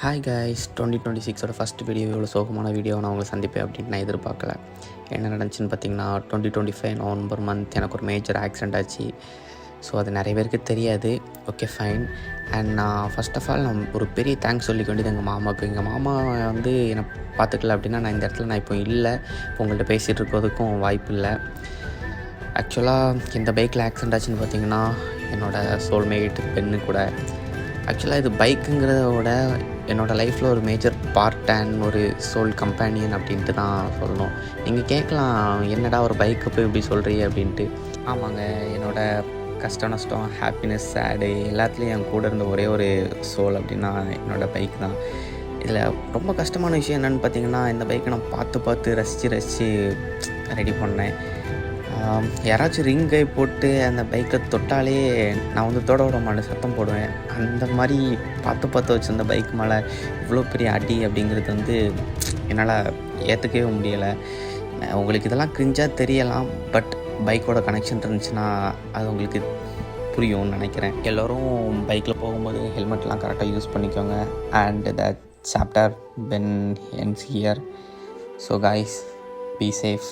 Hi guys, 2026ஓட first video இவ்வளோ சோகமான video நான் உங்களை சந்திப்பேன் அப்படின்னு நான் எதிர்பார்க்கல. என்ன நடந்துச்சுன்னு பார்த்தீங்கன்னா, 2025 நவம்பர் மந்த் எனக்கு ஒரு மேஜர் ஆக்சிடெண்ட் ஆச்சு. ஸோ அது நிறைய பேருக்கு தெரியாது. Okay, fine. அண்ட் நான் ஃபஸ்ட் ஆஃப் ஆல் நான் ஒரு பெரிய தேங்க்ஸ் சொல்லிக்க வேண்டியது எங்கள் மாமாவுக்கு. எங்கள் மாமா வந்து என்னை பார்த்துக்கல அப்படின்னா நான் இந்த இடத்துல நான் இப்போ இல்லை, இப்போ உங்கள்கிட்ட பேசிகிட்டு இருக்கிறதுக்கும் வாய்ப்பு இல்லை. ஆக்சுவலாக இந்த பைக்கில் ஆக்சிடெண்ட் ஆச்சுன்னு பார்த்தீங்கன்னா, என்னோடய சோல்மேட் பெண்ணு கூட. ஆக்சுவலாக இது பைக்குங்கிறத விட என்னோடய லைஃப்பில் ஒரு மேஜர் பார்ட் அண்ட் ஒரு சோல் கம்பேனியன் அப்படின்ட்டு தான் சொல்லணும். நீங்கள் கேட்கலாம், என்னடா ஒரு பைக்கை போய் இப்படி சொல்கிறீ அப்படின்ட்டு. ஆமாங்க, என்னோடய கஷ்டம் நஷ்டம், ஹாப்பினஸ், சேடு எல்லாத்துலேயும் என் கூட இருந்த ஒரே ஒரு சோல் அப்படின்னா என்னோடய பைக் தான். இதில் ரொம்ப கஷ்டமான விஷயம் என்னென்னு பார்த்தீங்கன்னா, இந்த பைக்கை நான் பார்த்து ரசித்து ரெடி பண்ணேன். யாராச்சும் ரிங்கை போட்டு அந்த பைக்கை தொட்டாலே நான் வந்து தொட விட மாட்டேன், சத்தம் போடுவேன். அந்த மாதிரி பார்த்து வச்சுருந்த பைக் மேலே இவ்வளோ பெரிய அடி அப்படிங்கிறது வந்து என்னால் ஏற்றுக்கவே முடியலை. உங்களுக்கு இதெல்லாம் கிரிஞ்சாக தெரியலாம், பட் பைக்கோட கனெக்ஷன் இருந்துச்சுன்னா அது உங்களுக்கு புரியும்னு நினைக்கிறேன். எல்லோரும் பைக்கில் போகும்போது ஹெல்மெட்லாம் கரெக்டாக யூஸ் பண்ணிக்கோங்க. And the chapter pen ends here. So guys, be safe.